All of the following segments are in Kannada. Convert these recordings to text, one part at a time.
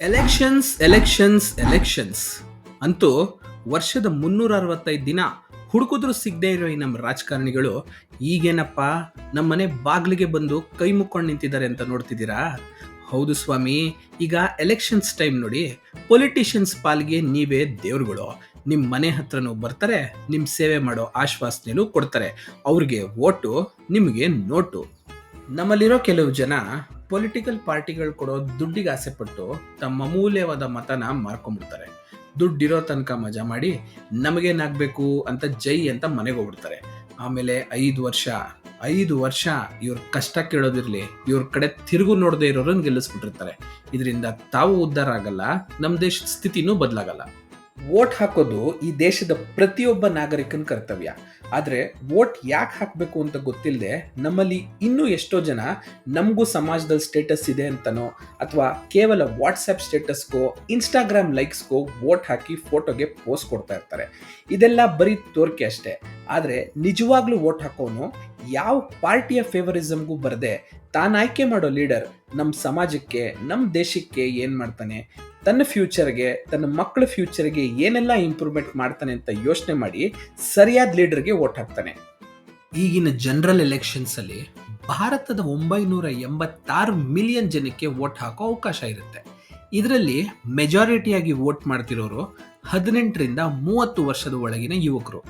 ಎಲೆಕ್ಷನ್ಸ್ ಅಂತೂ ವರ್ಷದ 365 ದಿನ ಹುಡುಕಿದ್ರು ಸಿಗದೆ ಇರೋ ಈ ನಮ್ಮ ರಾಜಕಾರಣಿಗಳು ಈಗೇನಪ್ಪ ನಮ್ಮನೆ ಬಾಗಿಲಿಗೆ ಬಂದು ಕೈ ಮುಕ್ಕೊಂಡು ನಿಂತಿದ್ದಾರೆ ಅಂತ ನೋಡ್ತಿದ್ದೀರಾ? ಹೌದು ಸ್ವಾಮಿ, ಈಗ ಎಲೆಕ್ಷನ್ಸ್ ಟೈಮ್ ನೋಡಿ, ಪೊಲಿಟಿಷಿಯನ್ಸ್ ಪಾಲ್ಗೆ ನೀವೇ ದೇವ್ರುಗಳು. ನಿಮ್ಮ ಮನೆ ಹತ್ರನೂ ಬರ್ತಾರೆ, ನಿಮ್ಮ ಸೇವೆ ಮಾಡೋ ಆಶ್ವಾಸನೆನೂ ಕೊಡ್ತಾರೆ. ಅವ್ರಿಗೆ ವೋಟು, ನಿಮಗೆ ನೋಟು. ನಮ್ಮಲ್ಲಿರೋ ಕೆಲವು ಜನ ಪೊಲಿಟಿಕಲ್ ಪಾರ್ಟಿಗಳು ಕೊಡೋ ದುಡ್ಡಿಗೆ ಆಸೆಪಟ್ಟು ತಮ್ಮ ಅಮೂಲ್ಯವಾದ ಮತನ ಮಾರ್ಕೊಂಡ್ಬಿಡ್ತಾರೆ. ದುಡ್ಡಿರೋ ತನಕ ಮಜಾ ಮಾಡಿ ನಮಗೇನಾಗಬೇಕು ಅಂತ ಜೈ ಅಂತ ಮನೆಗೆ ಹೋಗ್ಬಿಡ್ತಾರೆ. ಆಮೇಲೆ 5 ವರ್ಷ ಇವ್ರ ಕಷ್ಟ ಕೇಳೋದಿರ್ಲಿ, ಇವ್ರ ಕಡೆ ತಿರುಗು ನೋಡದೆ ಇರೋರನ್ನ ಗೆಲ್ಲಿಸ್ಬಿಟ್ಟಿರ್ತಾರೆ. ಇದರಿಂದ ತಾವು ಉದ್ಧಾರ ಆಗಲ್ಲ, ನಮ್ಮ ದೇಶದ ಸ್ಥಿತಿನೂ ಬದಲಾಗಲ್ಲ. ವೋಟ್ ಹಾಕೋದು ಈ ದೇಶದ ಪ್ರತಿಯೊಬ್ಬ ನಾಗರಿಕನ ಕರ್ತವ್ಯ. ಆದರೆ ವೋಟ್ ಯಾಕೆ ಹಾಕಬೇಕು ಅಂತ ಗೊತ್ತಿಲ್ಲದೆ ನಮ್ಮಲ್ಲಿ ಇನ್ನೂ ಎಷ್ಟೋ ಜನ ನಮಗೂ ಸಮಾಜದಲ್ಲಿ ಸ್ಟೇಟಸ್ ಇದೆ ಅಂತನೋ ಅಥವಾ ಕೇವಲ ವಾಟ್ಸಪ್ ಸ್ಟೇಟಸ್ಗೋ ಇನ್ಸ್ಟಾಗ್ರಾಮ್ ಲೈಕ್ಸ್ಗೋ ವೋಟ್ ಹಾಕಿ ಫೋಟೋಗೆ ಪೋಸ್ಟ್ ಕೊಡ್ತಾ ಇರ್ತಾರೆ. ಇದೆಲ್ಲ ಬರೀ ತೋರಿಕೆ ಅಷ್ಟೇ. ಆದರೆ ನಿಜವಾಗ್ಲೂ ವೋಟ್ ಹಾಕೋನು ಯಾವ ಪಾರ್ಟಿಯ ಫೇವರಿಸಮ್ಗೂ ಬರದೆ ತಾನು ಆಯ್ಕೆ ಮಾಡೋ ಲೀಡರ್ ನಮ್ಮ ಸಮಾಜಕ್ಕೆ, ನಮ್ಮ ದೇಶಕ್ಕೆ ಏನು ಮಾಡ್ತಾನೆ, ತನ್ನ ಫ್ಯೂಚರ್ಗೆ, ತನ್ನ ಮಕ್ಕಳ ಫ್ಯೂಚರ್ಗೆ ಏನೆಲ್ಲ ಇಂಪ್ರೂವ್ಮೆಂಟ್ ಮಾಡ್ತಾನೆ ಅಂತ ಯೋಚನೆ ಮಾಡಿ ಸರಿಯಾದ ಲೀಡರ್ಗೆ ವೋಟ್ ಹಾಕ್ತಾನೆ. ಈಗಿನ ಜನರಲ್ ಎಲೆಕ್ಷನ್ಸಲ್ಲಿ ಭಾರತದ 986 ಮಿಲಿಯನ್ ಜನಕ್ಕೆ ವೋಟ್ ಹಾಕೋ ಅವಕಾಶ ಇರುತ್ತೆ. ಇದರಲ್ಲಿ ಮೆಜಾರಿಟಿಯಾಗಿ ವೋಟ್ ಮಾಡ್ತಿರೋರು 18ರಿಂದ 30 ವರ್ಷದ ಒಳಗಿನ ಯುವಕರು.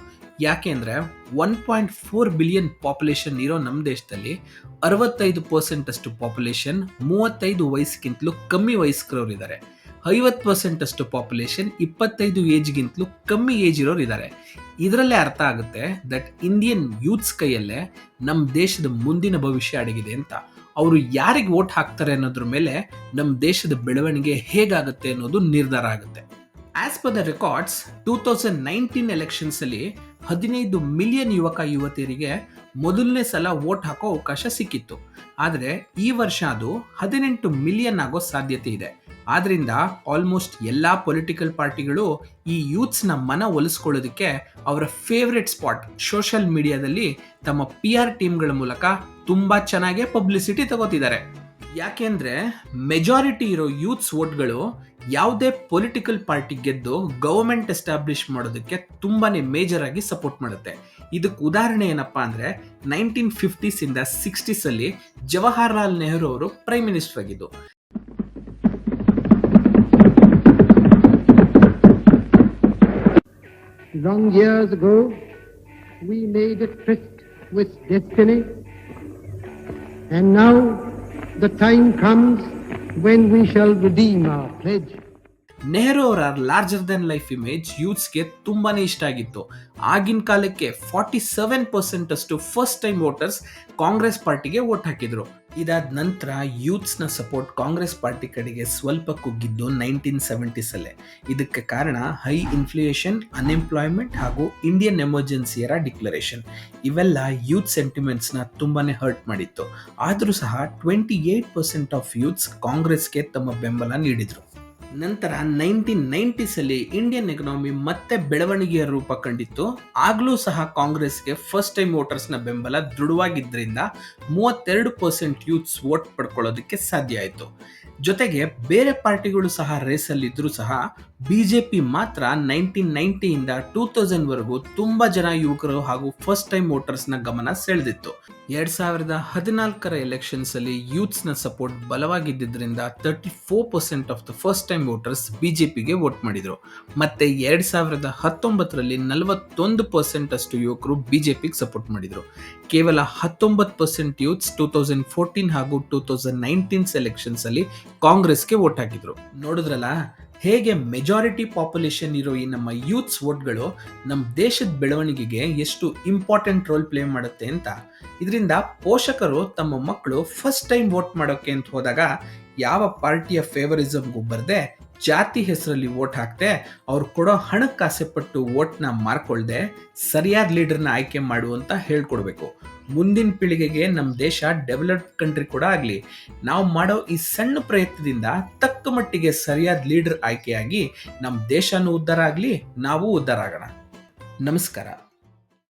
ಯಾಕೆಂದ್ರೆ 1.4 ಬಿಲಿಯನ್ ಪಾಪ್ಯುಲೇಷನ್ ಇರೋ ನಮ್ಮ ದೇಶದಲ್ಲಿ 65% ಅಷ್ಟು ಪಾಪ್ಯುಲೇಷನ್ 35 ವಯಸ್ಸಿಗಿಂತಲೂ ಕಮ್ಮಿ ವಯಸ್ಕರವ್ರು ಇದ್ದಾರೆ. 50% ಅಷ್ಟು ಪಾಪ್ಯುಲೇಷನ್ 25 ಏಜ್ಗಿಂತಲೂ ಕಮ್ಮಿ ಏಜ್ ಇರೋರು ಇದ್ದಾರೆ. ಇದರಲ್ಲೇ ಅರ್ಥ ಆಗುತ್ತೆ ದಟ್ ಇಂಡಿಯನ್ ಯೂತ್ಸ್ ಕೈಯಲ್ಲೇ ನಮ್ಮ ದೇಶದ ಮುಂದಿನ ಭವಿಷ್ಯ ಅಡಗಿದೆ ಅಂತ. ಅವರು ಯಾರಿಗೆ ವೋಟ್ ಹಾಕ್ತಾರೆ ಅನ್ನೋದ್ರ ಮೇಲೆ ನಮ್ಮ ದೇಶದ ಬೆಳವಣಿಗೆ ಹೇಗಾಗುತ್ತೆ ಅನ್ನೋದು ನಿರ್ಧಾರ ಆಗುತ್ತೆ. As per the records 2019 elections ಅಲ್ಲಿ 15 ಮಿಲಿಯನ್ ಯುವಕ ಯುವತಿಯರಿಗೆ ಮೊದಲನೇ ಸಲ ವೋಟ್ ಹಾಕೋ ಅವಕಾಶ ಸಿಕ್ಕಿತ್ತು. ಆದರೆ ಈ ವರ್ಷ ಅದು 18 ಮಿಲಿಯನ್ ಆಗೋ ಸಾಧ್ಯತೆ ಇದೆ. ಆದ್ರಿಂದ ಆಲ್ಮೋಸ್ಟ್ ಎಲ್ಲಾ ಪೊಲಿಟಿಕಲ್ ಪಾರ್ಟಿಗಳು ಈ ಯೂತ್ಸ್ನ ಮನ ಒಲಿಸ್ಕೊಳ್ಳೋದಕ್ಕೆ ಅವರ ಫೇವ್ರೆಟ್ ಸ್ಪಾಟ್ ಸೋಷಿಯಲ್ ಮೀಡಿಯಾದಲ್ಲಿ ತಮ್ಮ PR ಟೀಮ್ಗಳ ಮೂಲಕ ತುಂಬಾ ಚೆನ್ನಾಗಿ ಪಬ್ಲಿಸಿಟಿ ತಗೋತಿದ್ದಾರೆ. ಯಾಕೆಂದ್ರೆ ಮೆಜಾರಿಟಿ ಇರೋ ಯೂತ್ಸ್ ವೋಟ್ಗಳು ಯಾವುದೇ ಪೊಲಿಟಿಕಲ್ ಪಾರ್ಟಿ ಗೆದ್ದು ಗವರ್ಮೆಂಟ್ ಎಸ್ಟಾಬ್ಲಿಷ್ ಮಾಡೋದಕ್ಕೆ ತುಂಬಾನೇ ಮೇಜರ್ ಆಗಿ ಸಪೋರ್ಟ್ ಮಾಡುತ್ತೆ. ಇದಕ್ಕೆ ಉದಾಹರಣೆ ಏನಪ್ಪಾ ಅಂದ್ರೆ 1950s ಇಂದ 60s ಅಲ್ಲಿ ಜವಾಹರ್ಲಾಲ್ ನೆಹರು ಅವರು ಪ್ರೈಮ್ ಮಿನಿಸ್ಟರ್ ಆಗಿದ್ದು. Long years ago, we made a tryst with destiny, and now the time comes when we shall redeem our pledge. Nehru ಅವರ ಲಾರ್ಜರ್ ದೆನ್ ಲೈಫ್ ಇಮೇಜ್ ಯೂತ್ಸ್ಗೆ ತುಂಬಾನೇ ಇಷ್ಟ ಆಗಿತ್ತು. ಆಗಿನ ಕಾಲಕ್ಕೆ 47% ಅಷ್ಟು ಫಸ್ಟ್ ಟೈಮ್ ವೋಟರ್ಸ್ ಕಾಂಗ್ರೆಸ್ ಪಾರ್ಟಿಗೆ ವೋಟ್ ಹಾಕಿದ್ರು. ಇದಾದ ನಂತರ ಯೂತ್ಸ್ನ ಸಪೋರ್ಟ್ ಕಾಂಗ್ರೆಸ್ ಪಾರ್ಟಿ ಕಡೆಗೆ ಸ್ವಲ್ಪ ಕುಗ್ಗಿದ್ದು 1970s ಅಲ್ಲೇ. ಇದಕ್ಕೆ ಕಾರಣ ಹೈ ಇನ್ಫ್ಲೇಷನ್, ಅನ್ಎಂಪ್ಲಾಯ್ಮೆಂಟ್ ಹಾಗೂ ಇಂಡಿಯನ್ ಎಮರ್ಜೆನ್ಸಿಯರ ಡಿಕ್ಲರೇಷನ್. ಇವೆಲ್ಲ ಯೂತ್ ಸೆಂಟಿಮೆಂಟ್ಸ್ನ ತುಂಬಾನೇ ಹರ್ಟ್ ಮಾಡಿತ್ತು. ಆದರೂ ಸಹ 28% ಆಫ್ ಯೂತ್ಸ್ ಕಾಂಗ್ರೆಸ್ಗೆ ತಮ್ಮ ಬೆಂಬಲ ನೀಡಿದ್ರು. ನಂತರ 1990s ಅಲ್ಲಿ ಇಂಡಿಯನ್ ಎಕನಾಮಿ ಮತ್ತೆ ಬೆಳವಣಿಗೆಯ ರೂಪ ಕಂಡಿತ್ತು. ಆಗ್ಲೂ ಸಹ ಕಾಂಗ್ರೆಸ್ಗೆ ಫಸ್ಟ್ ಟೈಮ್ ವೋಟರ್ಸ್ನ ಬೆಂಬಲ ದೃಢವಾಗಿದ್ದರಿಂದ 32% ಯೂತ್ಸ್ ವೋಟ್ ಪಡ್ಕೊಳ್ಳೋದಕ್ಕೆ ಸಾಧ್ಯ ಆಯಿತು. ಜೊತೆಗೆ ಬೇರೆ ಪಾರ್ಟಿಗಳು ಸಹ ರೇಸಲ್ಲಿ ಇದ್ರೂ ಸಹ ಬಿಜೆಪಿ ಮಾತ್ರ 1990 ಇಂದ 2000 ವರೆಗೂ ತುಂಬಾ ಜನ ಯುವಕರು ಹಾಗೂ ಫಸ್ಟ್ ಟೈಮ್ ವೋಟರ್ಸ್ನ ಗಮನ ಸೆಳೆದಿತ್ತು. 2014 ಎಲೆಕ್ಷನ್ಸ್ ಅಲ್ಲಿ ಯೂತ್ಸ್ನ ಸಪೋರ್ಟ್ ಬಲವಾಗಿದ್ದರಿಂದ 34% of the first time voters ಬಿಜೆಪಿಗೆ ವೋಟ್ ಮಾಡಿದ್ರು. ಮತ್ತೆ 2019ರಲ್ಲಿ 41% ಅಷ್ಟು ಯುವಕರು ಬಿಜೆಪಿಗೆ ಸಪೋರ್ಟ್ ಮಾಡಿದ್ರು. ಕೇವಲ 19% ಯೂತ್ಸ್ 2014 ಹಾಗೂ 2019 ಎಲೆಕ್ಷನ್ಸ್ ಅಲ್ಲಿ ಕಾಂಗ್ರೆಸ್ಗೆ ವೋಟ್ ಹಾಕಿದ್ರು. ನೋಡಿದ್ರಲ್ಲ ಹೇಗೆ ಮೆಜಾರಿಟಿ ಪಾಪ್ಯುಲೇಷನ್ ಇರೋ ಈ ನಮ್ಮ ಯೂತ್ಸ್ ವೋಟ್ಗಳು ನಮ್ಮ ದೇಶದ ಬೆಳವಣಿಗೆಗೆ ಎಷ್ಟು ಇಂಪಾರ್ಟೆಂಟ್ ರೋಲ್ ಪ್ಲೇ ಮಾಡುತ್ತೆ ಅಂತ. ಇದರಿಂದ ಪೋಷಕರು ತಮ್ಮ ಮಕ್ಕಳು ಫಸ್ಟ್ ಟೈಮ್ ವೋಟ್ ಮಾಡೋಕೆ ಅಂತ ಹೋದಾಗ ಯಾವ ಪಾರ್ಟಿಯ ಫೇವರಿಸಮ್ಗೂ ಬರದೆ ಜಾತಿ ಹೆಸರಲ್ಲಿ ವೋಟ್ ಹಾಕ್ತೆ ಅವ್ರು ಕೊಡೋ ಹಣಕ್ಕೆ ಆಸೆಪಟ್ಟು ವೋಟ್ನ ಮಾರ್ಕೊಳ್ದೆ ಸರಿಯಾದ ಲೀಡರ್ನ ಆಯ್ಕೆ ಮಾಡುವಂತ ಹೇಳ್ಕೊಡ್ಬೇಕು. ಮುಂದಿನ ಪೀಳಿಗೆಗೆ ನಮ್ಮ ದೇಶ ಡೆವಲಪ್ಡ್ ಕಂಟ್ರಿ ಕೂಡ ಆಗಲಿ. ನಾವು ಮಾಡೋ ಈ ಸಣ್ಣ ಪ್ರಯತ್ನದಿಂದ ತಕ್ಕ ಮಟ್ಟಿಗೆ ಸರಿಯಾದ ಲೀಡರ್ ಆಯ್ಕೆಯಾಗಿ ನಮ್ಮ ದೇಶನೂ ಉದ್ಧಾರ ಆಗಲಿ, ನಾವು ಉದ್ಧಾರ ಆಗೋಣ. ನಮಸ್ಕಾರ.